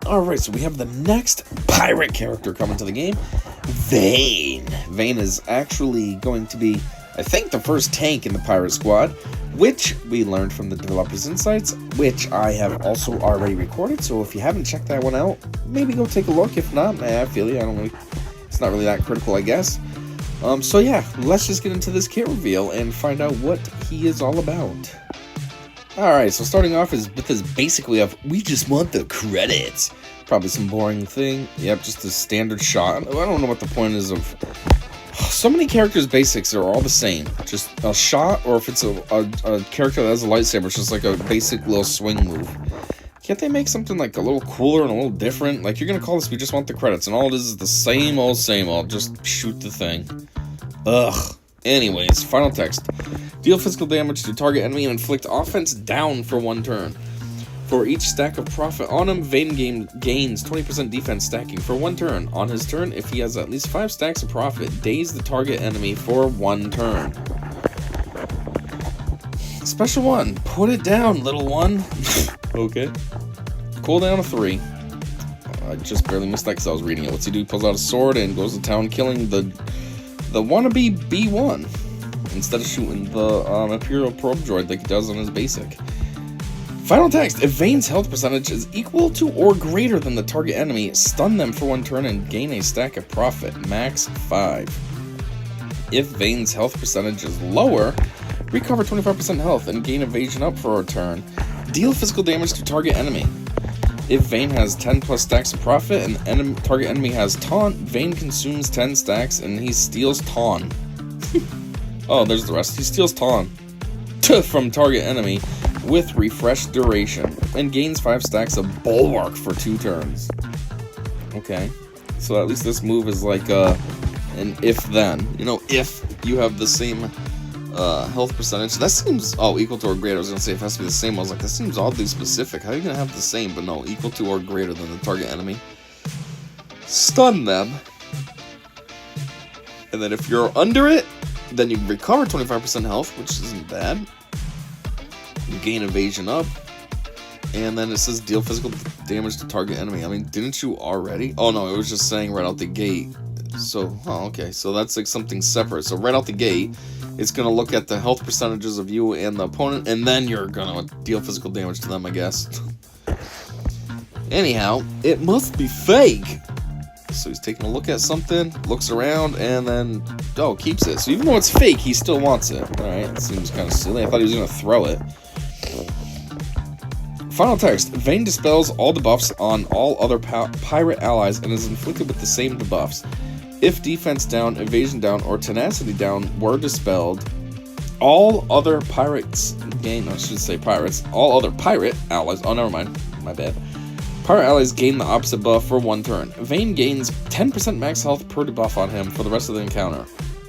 Alright, so we have the next pirate character coming to the game, Vane. Vane is actually going to be, I think, the first tank in the pirate squad, which we learned from the developers' insights, which I have also already recorded, so if you haven't checked that one out, maybe go take a look. If not, I feel you, it's not really that critical, I guess. So yeah, let's just get into this kit reveal and find out what he is all about. Alright, so starting off is with this basically of, we just want the credits. Probably some boring thing. Yep, just a standard shot. I don't know what the point is of... So many characters' basics are all the same. Just a shot, or if it's a character that has a lightsaber, it's just like a basic little swing move. Can't they make something like a little cooler and a little different? Like, you're gonna call this, we just want the credits, and all it is the same old, just shoot the thing. Ugh. Anyways, final text. Deal physical damage to target enemy and inflict offense down for 1 turn. For each stack of profit on him, Vane gains 20% defense stacking for 1 turn. On his turn, if he has at least 5 stacks of profit, daze the target enemy for 1 turn. Special 1. Put it down, little one. Okay. Cooldown of 3. I just barely missed that because I was reading it. What's he do? He pulls out a sword and goes to town killing the wannabe B1 instead of shooting the Imperial probe droid like he does on his basic. Final text. If Vane's health percentage is equal to or greater than the target enemy, stun them for 1 turn and gain a stack of profit, max 5. If Vane's health percentage is lower, recover 25% health and gain evasion up for a turn. Deal physical damage to target enemy. If Vane has 10 plus stacks of profit and the target enemy has taunt, Vane consumes 10 stacks and he steals taunt. Oh, there's the rest. He steals taunt from target enemy with refresh duration and gains 5 stacks of bulwark for 2 turns. Okay, so at least this move is like an if-then. You know, if you have the same health percentage. That seems, equal to or greater. I was gonna say if it has to be the same. I was like, that seems oddly specific. How are you gonna have the same, but no, equal to or greater than the target enemy? Stun them. And then if you're under it, then you recover 25% health, which isn't bad. You gain evasion up. And then it says deal physical damage to target enemy. I mean, didn't you already? Oh no, it was just saying right out the gate. So, okay, so that's like something separate. So right out the gate, it's going to look at the health percentages of you and the opponent, and then you're going to deal physical damage to them, I guess. Anyhow, it must be fake. So he's taking a look at something, looks around, and then, keeps it. So even though it's fake, he still wants it. Alright, that seems kind of silly. I thought he was going to throw it. Final text. Vane dispels all debuffs on all other pirate allies and is inflicted with the same debuffs. If defense down, evasion down, or tenacity down were dispelled, all other pirates gain, all other pirate allies, never mind, my bad. Pirate allies gain the opposite buff for 1 turn. Vane gains 10% max health per debuff on him for the rest of the encounter.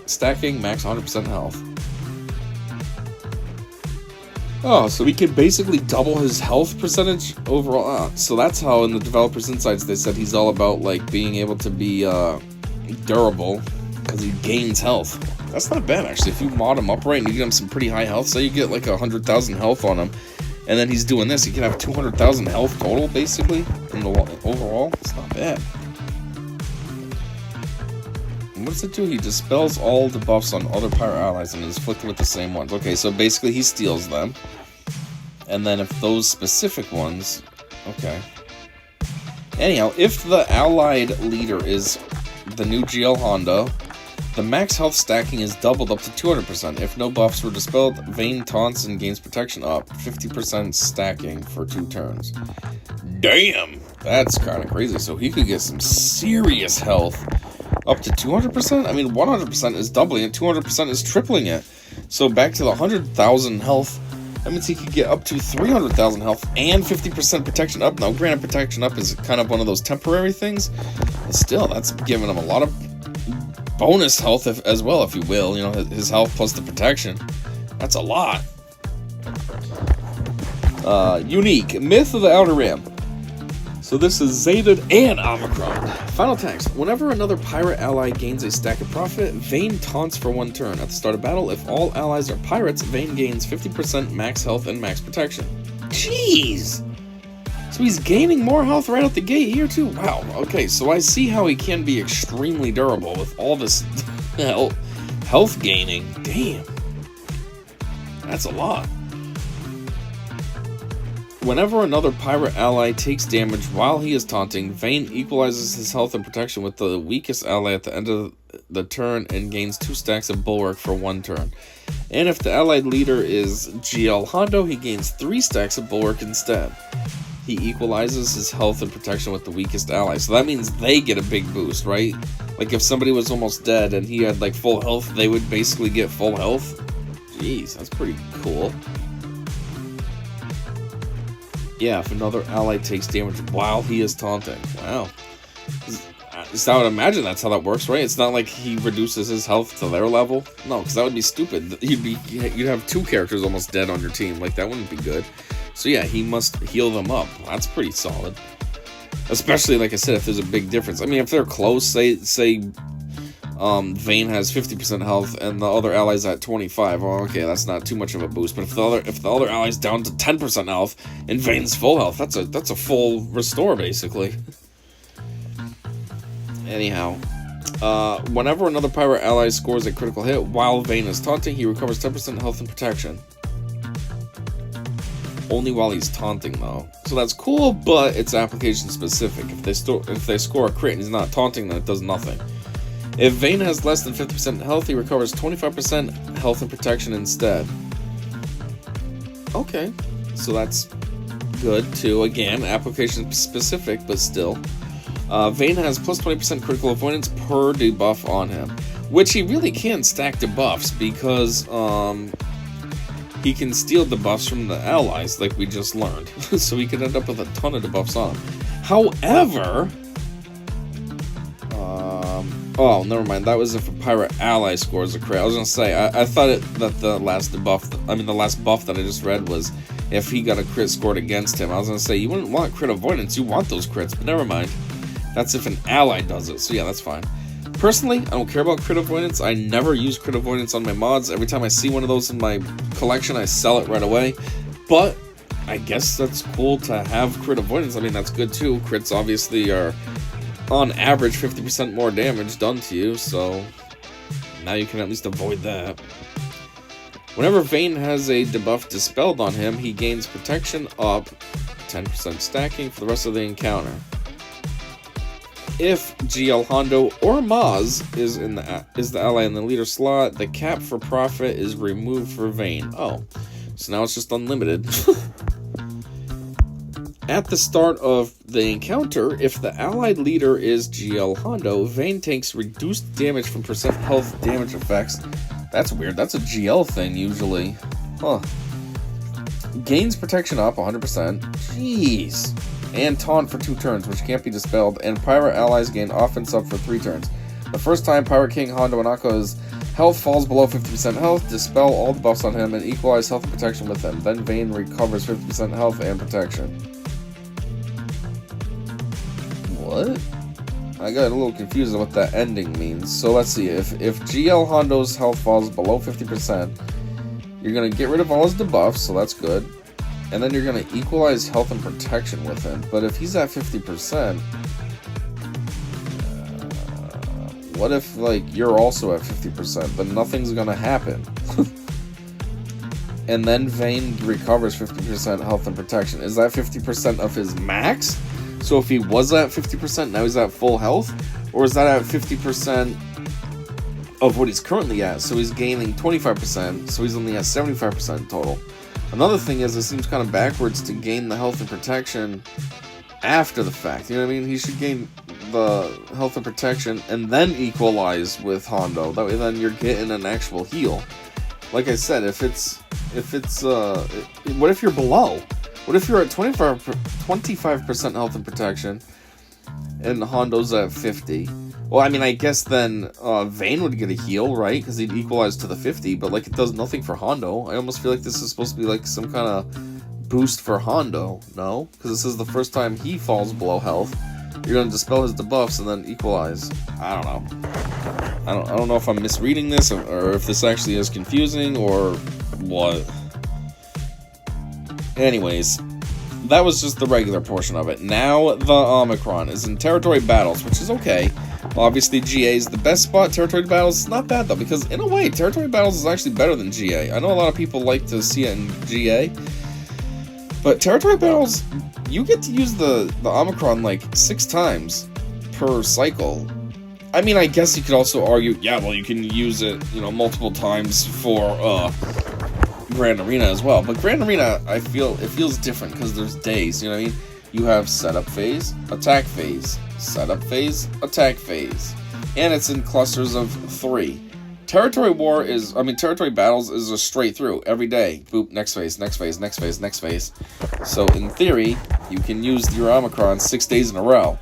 Stacking max 100% health. Oh, so we can basically double his health percentage overall. So that's how in the developers' insights they said he's all about like being able to be durable because he gains health. That's not bad actually. If you mod him up right and you get him some pretty high health, say you get like 100,000 health on him, and then he's doing this, he can have 200,000 health total basically in the overall. It's not bad. And what does it do? He dispels all debuffs on other pirate allies and is afflicted with the same ones. Okay, so basically he steals them, and then if those specific ones, okay. Anyhow, if the allied leader is the new GL Honda, the max health stacking is doubled up to 200%. If no buffs were dispelled, Vane taunts and gains protection up 50% stacking for 2 turns. Damn, that's kind of crazy. So he could get some serious health up to 200%. I mean, 100% is doubling it, 200% is tripling it. So back to the 100,000 health. That means he could get up to 300,000 health and 50% protection up. Now, granted, protection up is kind of one of those temporary things, but still, that's giving him a lot of bonus health as well, if you will. You know, his health plus the protection. That's a lot. Unique. Myth of the Outer Rim. So this is Zated and Omicron. Final text. Whenever another pirate ally gains a stack of profit, Vane taunts for 1 turn. At the start of battle, if all allies are pirates, Vane gains 50% max health and max protection. Jeez! So So he's gaining more health right out the gate here too. Wow, okay, so I see how he can be extremely durable with all this health gaining. Damn. That's a lot. Whenever another pirate ally takes damage while he is taunting, Vane equalizes his health and protection with the weakest ally at the end of the turn and gains 2 stacks of bulwark for 1 turn. And if the allied leader is GLKHO, he gains 3 stacks of bulwark instead. He equalizes his health and protection with the weakest ally. So that means they get a big boost, right? Like if somebody was almost dead and he had like full health, they would basically get full health. Jeez, that's pretty cool. Yeah, if another ally takes damage while he is taunting. Wow. So I would imagine that's how that works, right? It's not like he reduces his health to their level. No, because that would be stupid. You'd have 2 characters almost dead on your team. Like, that wouldn't be good. So yeah, he must heal them up. That's pretty solid. Especially, like I said, if there's a big difference. I mean, if they're close, say Vane has 50% health and the other ally's at 25. Well, okay, that's not too much of a boost. But if the other ally's down to 10% health and Vane's full health, that's a full restore basically. Anyhow, whenever another pirate ally scores a critical hit while Vane is taunting, he recovers 10% health and protection. Only while he's taunting though. So that's cool, but it's application specific. If they score a crit and he's not taunting, then it does nothing. If Vane has less than 50% health, he recovers 25% health and protection instead. Okay, so that's good too. Again, application specific, but still. Vane has plus 20% critical avoidance per debuff on him, which he really can stack debuffs because he can steal debuffs from the allies, like we just learned. So he could end up with a ton of debuffs on him. However, oh, never mind. That was if a pirate ally scores a crit. I was gonna say, I thought that the last buff that I just read was if he got a crit scored against him. I was gonna say, you wouldn't want crit avoidance, you want those crits, but never mind. That's if an ally does it, so yeah, that's fine. Personally, I don't care about crit avoidance. I never use crit avoidance on my mods. Every time I see one of those in my collection, I sell it right away. But I guess that's cool to have crit avoidance. I mean, that's good too. Crits obviously are on average 50% more damage done to you, so now you can at least avoid that. Whenever Vane has a debuff dispelled on him, he gains protection up 10% stacking for the rest of the encounter. If GLKHO or Maz is the ally in the leader slot, the cap for profit is removed for Vane. Oh, so now it's just unlimited. At the start of the encounter, if the allied leader is GLKHO, Vane takes reduced damage from percent health damage effects. That's weird. That's a GL thing usually. Huh. Gains protection up 100%. Jeez. And taunt for 2 turns, which can't be dispelled, and pirate allies gain offense up for 3 turns. The first time Pirate King Hondo Anako's health falls below 50% health, dispel all the buffs on him and equalize health and protection with him. Then Vane recovers 50% health and protection. What? I got a little confused on what that ending means. So let's see, if GL Hondo's health falls below 50%, you're going to get rid of all his debuffs, so that's good. And then you're going to equalize health and protection with him. But if he's at 50%, what if, like, you're also at 50%, but nothing's going to happen? And then Vane recovers 50% health and protection. Is that 50% of his max? So if he was at 50%, now he's at full health? Or is that at 50% of what he's currently at? So he's gaining 25%, so he's only at 75% total. Another thing is, it seems kind of backwards to gain the health and protection after the fact. You know what I mean? He should gain the health and protection and then equalize with Hondo. That way then you're getting an actual heal. Like I said, what if you're below? What if you're at 25% health and protection and Hondo's at 50? Well, I mean, I guess then Vane would get a heal, right? Because he'd equalize to the 50, but like it does nothing for Hondo. I almost feel like this is supposed to be like some kind of boost for Hondo, no? Because this is the first time he falls below health. You're going to dispel his debuffs and then equalize. I don't know. I don't know if I'm misreading this or if this actually is confusing or what. Anyways, that was just the regular portion of it. Now the Omicron is in territory battles, which is okay. Obviously, GA is the best spot. Territory battles is not bad, though, because in a way, territory battles is actually better than GA. I know a lot of people like to see it in GA, but territory battles, you get to use the Omicron like 6 times per cycle. I mean, I guess you could also argue, yeah, well, you can use it, you know, multiple times for Grand Arena as well. But Grand Arena, I feel, it feels different because there's days, you know what I mean? You have setup phase, attack phase, setup phase, attack phase. And it's in clusters of 3. Territory battles is a straight through, every day. Boop, next phase, next phase, next phase, next phase. So, in theory, you can use your Omicron 6 days in a row.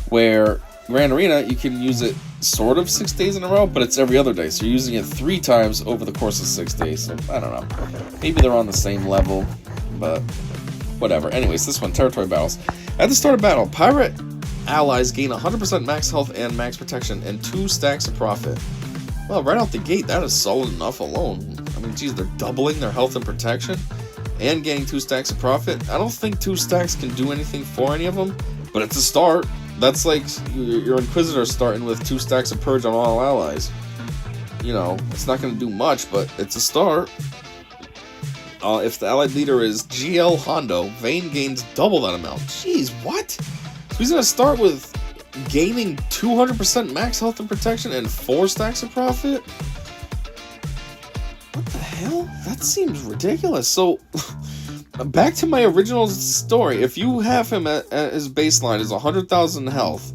Where Grand Arena, you can use it sort of 6 days in a row, but it's every other day. So you're using it 3 times over the course of 6 days. So, I don't know. Maybe they're on the same level, but whatever. Anyways, this one, territory battles. At the start of battle, pirate allies gain 100% max health and max protection and 2 stacks of profit. Well, right out the gate, that is solid enough alone. I mean, geez, they're doubling their health and protection and gaining 2 stacks of profit. I don't think 2 stacks can do anything for any of them, but it's a start. That's like your Inquisitor starting with 2 stacks of Purge on all allies. You know, it's not going to do much, but it's a start. If the allied leader is GLKHO, Vane gains double that amount. Jeez, what? So he's going to start with gaining 200% max health and protection and 4 stacks of profit? What the hell? That seems ridiculous. So, back to my original story. If you have him at his baseline is 100,000 health,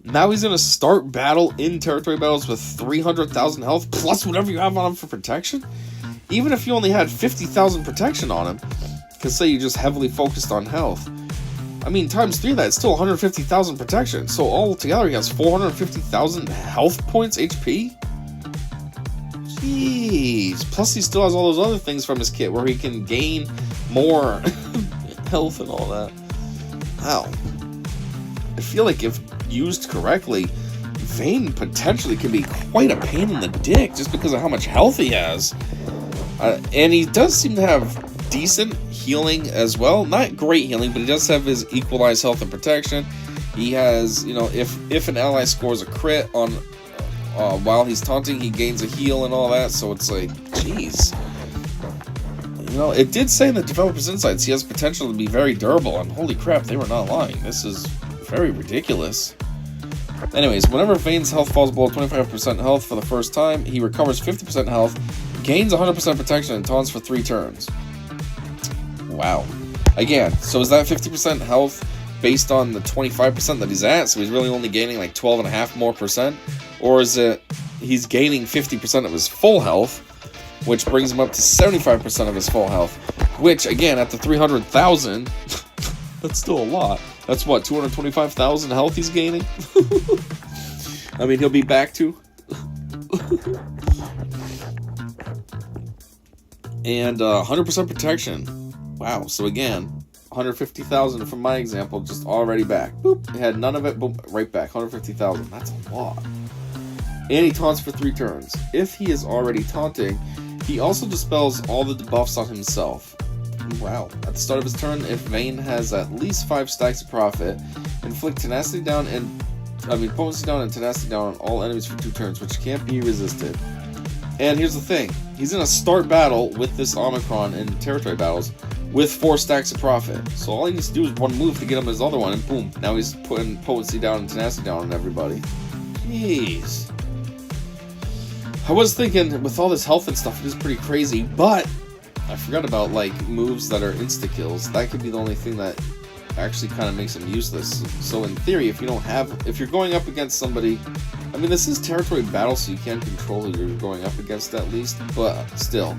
now he's going to start battle in territory battles with 300,000 health plus whatever you have on him for protection? Even if you only had 50,000 protection on him, because say you just heavily focused on health. I mean, times 3 of that, it's still 150,000 protection. So all together, he has 450,000 health points HP? Jeez. Plus, he still has all those other things from his kit where he can gain more health and all that. Wow. I feel like if used correctly, Vane potentially can be quite a pain in the dick just because of how much health he has. And he does seem to have decent healing as well. Not great healing, but he does have his equalized health and protection. He has, you know, if an ally scores a crit on while he's taunting, he gains a heal and all that. So it's like, jeez. You know, it did say in the developer's insights he has potential to be very durable, and holy crap, they were not lying. This is very ridiculous. Anyways, whenever Vane's health falls below 25% health for the first time, he recovers 50% health, gains 100% protection, and taunts for 3 turns. Wow. Again, so is that 50% health based on the 25% that he's at? So he's really only gaining like 12.5% more? Or is it he's gaining 50% of his full health, which brings him up to 75% of his full health? Which, again, at the 300,000, that's still a lot. That's what, 225,000 health he's gaining? I mean, he'll be back to. And 100% protection. Wow, so again, 150,000 from my example, just already back. Boop, had none of it, boop, right back, 150,000. That's a lot. And he taunts for 3 turns. If he is already taunting, he also dispels all the debuffs on himself. Wow. At the start of his turn, if Vane has at least 5 stacks of profit, inflict potency down and tenacity down on all enemies for 2 turns, which can't be resisted. And here's the thing. He's in a start battle with this Omicron in territory battles with 4 stacks of profit. So all he needs to do is one move to get him his other one, and boom, now he's putting potency down and tenacity down on everybody. Jeez. I was thinking, with all this health and stuff, it is pretty crazy, but I forgot about, like, moves that are insta-kills. That could be the only thing that actually kind of makes him useless. So in theory, if you're going up against somebody, I mean, this is territory battle, so you can control who you're going up against at least, but still,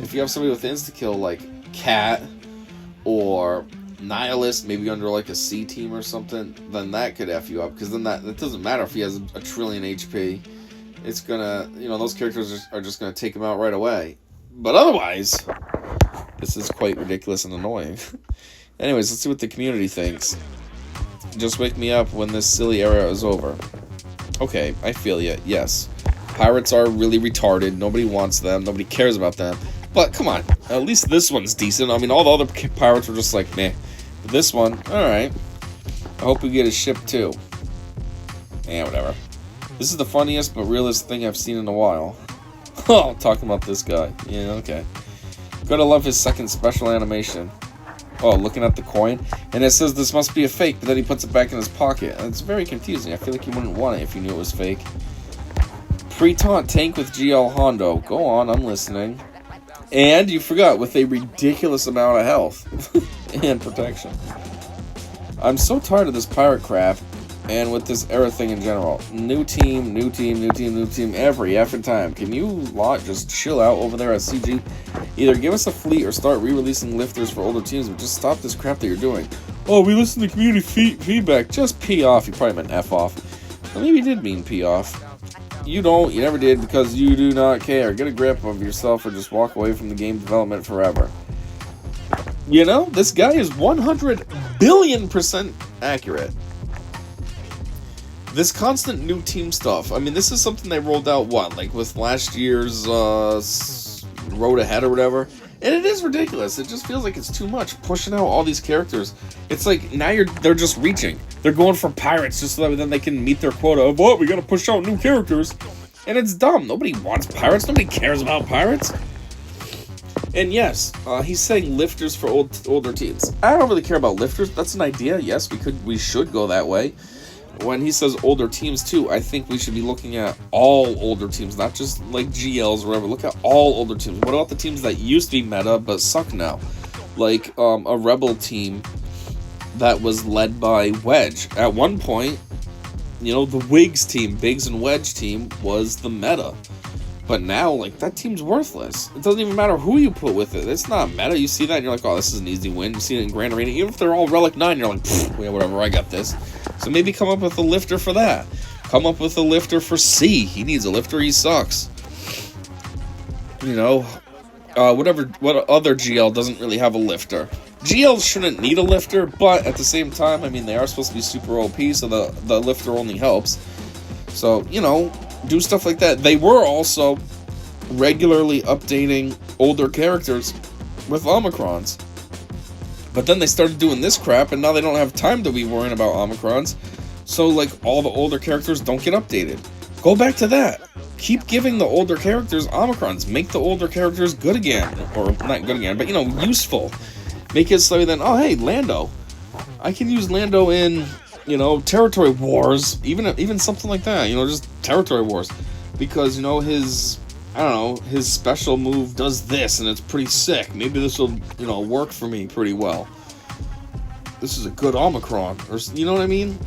if you have somebody with insta-kill, like Cat or Nihilist, maybe under like a C team or something, then that could F you up, because then that doesn't matter if he has a trillion HP. It's gonna, you know, those characters are just gonna take him out right away. But otherwise, this is quite ridiculous and annoying. Anyways, let's see what the community thinks. Just wake me up when this silly era is over. Okay, I feel ya. Yes. Pirates are really retarded. Nobody wants them. Nobody cares about them. But come on, at least this one's decent. I mean, all the other pirates were just like, meh. This one, alright. I hope we get a ship too. Yeah, whatever. This is the funniest but realest thing I've seen in a while. Oh, talking about this guy. Yeah, okay. Gotta love his second special animation. Oh, looking at the coin. And it says this must be a fake, but then he puts it back in his pocket. And it's very confusing. I feel like you wouldn't want it if you knew it was fake. Pre-taunt tank with GL Hondo. Go on, I'm listening. And you forgot, with a ridiculous amount of health and protection. I'm so tired of this pirate crap, and with this era thing in general. New team, new team, new team, new team, every effing time. Can you lot just chill out over there at CG? Either give us a fleet or start re-releasing lifters for older teams, but just stop this crap that you're doing. Oh, we listen to community feedback. Just pee off. You probably meant F off. Well, maybe you did mean pee off. You don't. You never did because you do not care. Get a grip of yourself or just walk away from the game development forever. You know, this guy is 100 billion% accurate. This constant new team stuff, I mean, this is something they rolled out, what, like with last year's Road Ahead or whatever? And it is ridiculous. It just feels like it's too much, pushing out all these characters. It's like, now they're just reaching. They're going for pirates just so that then they can meet their quota of, what, we gotta push out new characters. And it's dumb. Nobody wants pirates. Nobody cares about pirates. And yes, he's saying lifters for older teams. I don't really care about lifters. That's an idea. Yes, we should go that way. When he says older teams too, I think we should be looking at all older teams, not just like GLs or whatever. Look at all older teams. What about the teams that used to be meta but suck now? Like a Rebel team that was led by Wedge. At one point, you know, the Wigs team, Biggs and Wedge team, was the meta. But now, like, that team's worthless. It doesn't even matter who you put with it. It's not meta. You see that and you're like, oh, this is an easy win. You see it in Grand Arena. Even if they're all Relic 9, you're like, yeah, whatever, I got this. So maybe come up with a lifter for that. Come up with a lifter for C. He needs a lifter. He sucks. You know, what other GL doesn't really have a lifter? GL shouldn't need a lifter, but at the same time, I mean, they are supposed to be super OP, so the lifter only helps. So, you know, do stuff like that. They were also regularly updating older characters with Omicrons. But then they started doing this crap, and now they don't have time to be worrying about Omicrons. So, like, all the older characters don't get updated. Go back to that. Keep giving the older characters Omicrons. Make the older characters good again. Or, not good again, but, you know, useful. Make it so then, oh, hey, Lando. I can use Lando in, you know, territory wars. Even something like that. You know, just territory wars. Because, you know, his special move does this, and it's pretty sick. Maybe this will, you know, work for me pretty well. This is a good Omicron. Or, you know what I mean?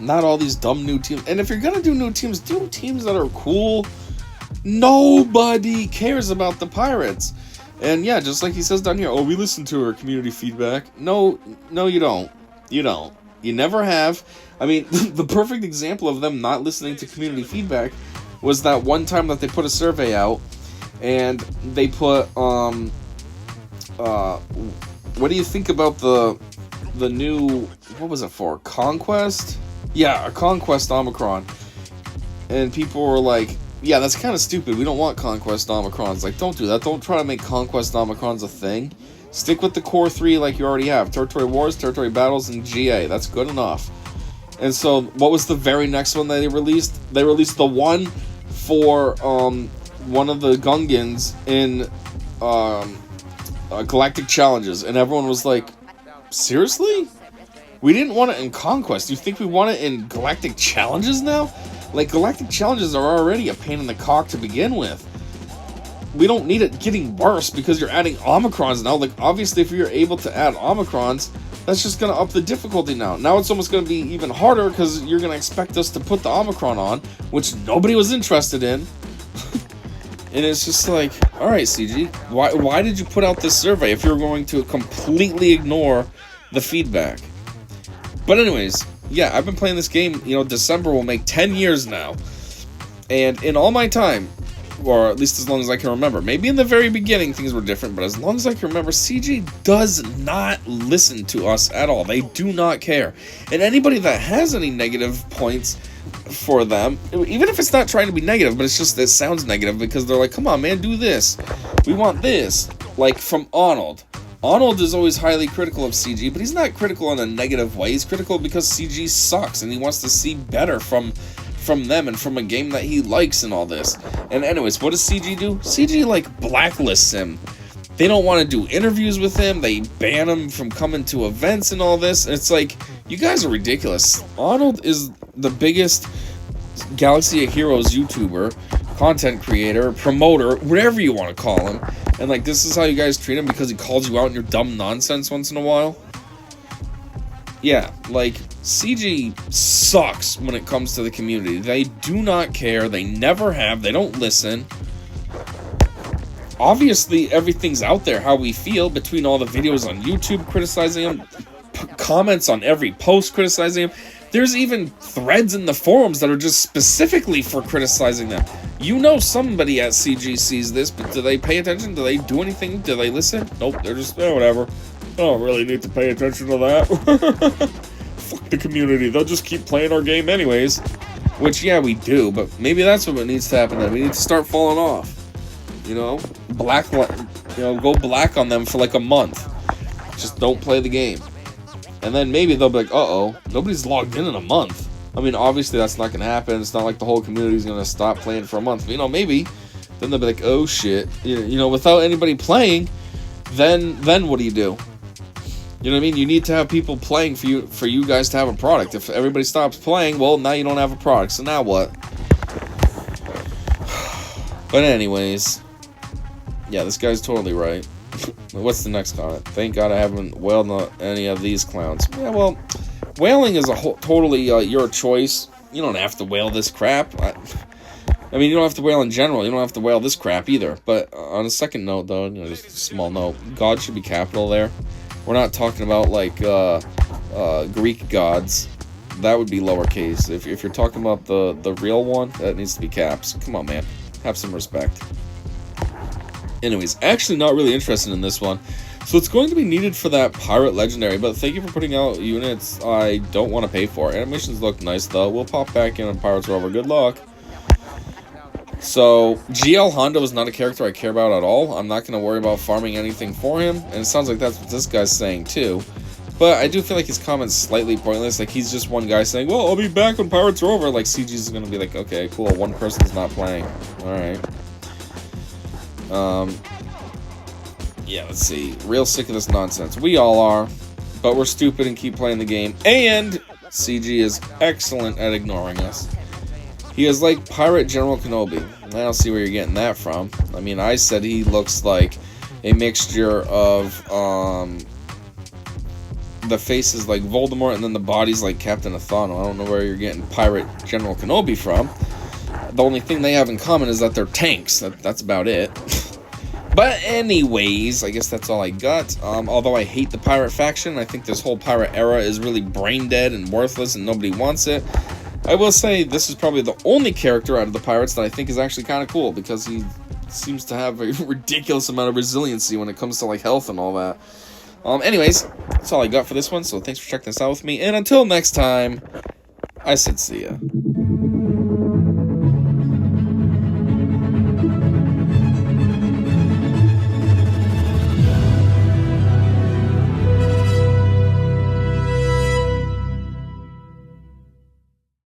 Not all these dumb new teams. And if you're gonna do new teams, do teams that are cool. Nobody cares about the pirates. And yeah, just like he says down here, oh, we listen to our community feedback. No, you don't. You don't. You never have. I mean, the perfect example of them not listening to community feedback was that one time that they put a survey out, and they put, what do you think about the new, what was it for, Conquest? Yeah, a Conquest Omicron. And people were like, yeah, that's kind of stupid, we don't want Conquest Omicrons. Like, don't do that, don't try to make Conquest Omicrons a thing. Stick with the core three like you already have, Territory Wars, Territory Battles, and GA, that's good enough. And so, what was the very next one that they released? They released the one for one of the Gungans in Galactic Challenges, and everyone was like, seriously? We didn't want it in Conquest. You think we want it in Galactic Challenges now? Like, Galactic Challenges are already a pain in the cock to begin with. We don't need it getting worse because you're adding Omicrons now. Like, obviously, if you're able to add Omicrons, that's just going to up the difficulty now. Now it's almost going to be even harder because you're going to expect us to put the Omicron on, which nobody was interested in. And it's just like, alright, CG, why did you put out this survey if you're going to completely ignore the feedback? But anyways, yeah, I've been playing this game, you know, December will make 10 years now. And in all my time, or at least as long as I can remember, maybe in the very beginning things were different, but as long as I can remember, CG does not listen to us at all. They do not care. And anybody that has any negative points for them, even if it's not trying to be negative, but it's just, it sounds negative because they're like, come on, man, do this. We want this. Like from Arnold. Arnold is always highly critical of CG, but he's not critical in a negative way. He's critical because CG sucks, and he wants to see better from them and from a game that he likes and all this. And anyways, what does CG do? CG, like, blacklists him. They don't want to do interviews with him. They ban him from coming to events and all this. And it's like, you guys are ridiculous. Arnold is the biggest Galaxy of Heroes YouTuber, content creator, promoter, whatever you want to call him. And, like, this is how you guys treat him because he calls you out on your dumb nonsense once in a while? Yeah, like, CG sucks when it comes to the community. They do not care. They never have. They don't listen. Obviously, everything's out there how we feel between all the videos on YouTube criticizing him, comments on every post criticizing him. There's even threads in the forums that are just specifically for criticizing them. You know somebody at CG sees this, but do they pay attention? Do they do anything? Do they listen? Nope, they're just, whatever. I don't really need to pay attention to that. Fuck the community. They'll just keep playing our game anyways. Which, yeah, we do, but maybe that's what needs to happen then. We need to start falling off. You know? Go black on them for like a month. Just don't play the game. And then maybe they'll be like, uh-oh, nobody's logged in a month. I mean, obviously that's not going to happen. It's not like the whole community is going to stop playing for a month. But, maybe. Then they'll be like, oh, shit. Without anybody playing, then what do? You know what I mean? You need to have people playing for you guys to have a product. If everybody stops playing, well, now you don't have a product. So now what? But anyways, yeah, this guy's totally right. What's the next comment? Thank God I haven't wailed any of these clowns. Yeah, well, wailing is totally your choice. You don't have to wail this crap. I mean, you don't have to wail in general. You don't have to wail this crap either. But on a second note, though, just a small note, God should be capital there. We're not talking about, like, Greek gods. That would be lowercase. If you're talking about the real one, that needs to be caps. Come on, man. Have some respect. Anyways, actually not really interested in this one. So it's going to be needed for that pirate legendary, but thank you for putting out units I don't want to pay for. Animations look nice, though. We'll pop back in on Pirates Rover. Good luck. So, GL Hondo is not a character I care about at all. I'm not going to worry about farming anything for him, and it sounds like that's what this guy's saying, too. But I do feel like his comment's slightly pointless. Like, he's just one guy saying, well, I'll be back when Pirates Rover. Like, CG's going to be like, okay, cool, one person's not playing. Alright. Yeah, let's see. Real sick of this nonsense. We all are, but we're stupid and keep playing the game. And CG is excellent at ignoring us. He is like Pirate General Kenobi. I don't see where you're getting that from. I mean, I said he looks like a mixture of, the face is like Voldemort and then the body's like Captain Athano. I don't know where you're getting Pirate General Kenobi from. The only thing they have in common is that they're tanks. That's about it. But anyways, I guess that's all I got. Although I hate the pirate faction, I think this whole pirate era is really brain dead and worthless and nobody wants it. I will say this is probably the only character out of the pirates that I think is actually kind of cool because he seems to have a ridiculous amount of resiliency when it comes to like health and all that. Anyways, that's all I got for this one, so thanks for checking this out with me, and until next time, I said see ya.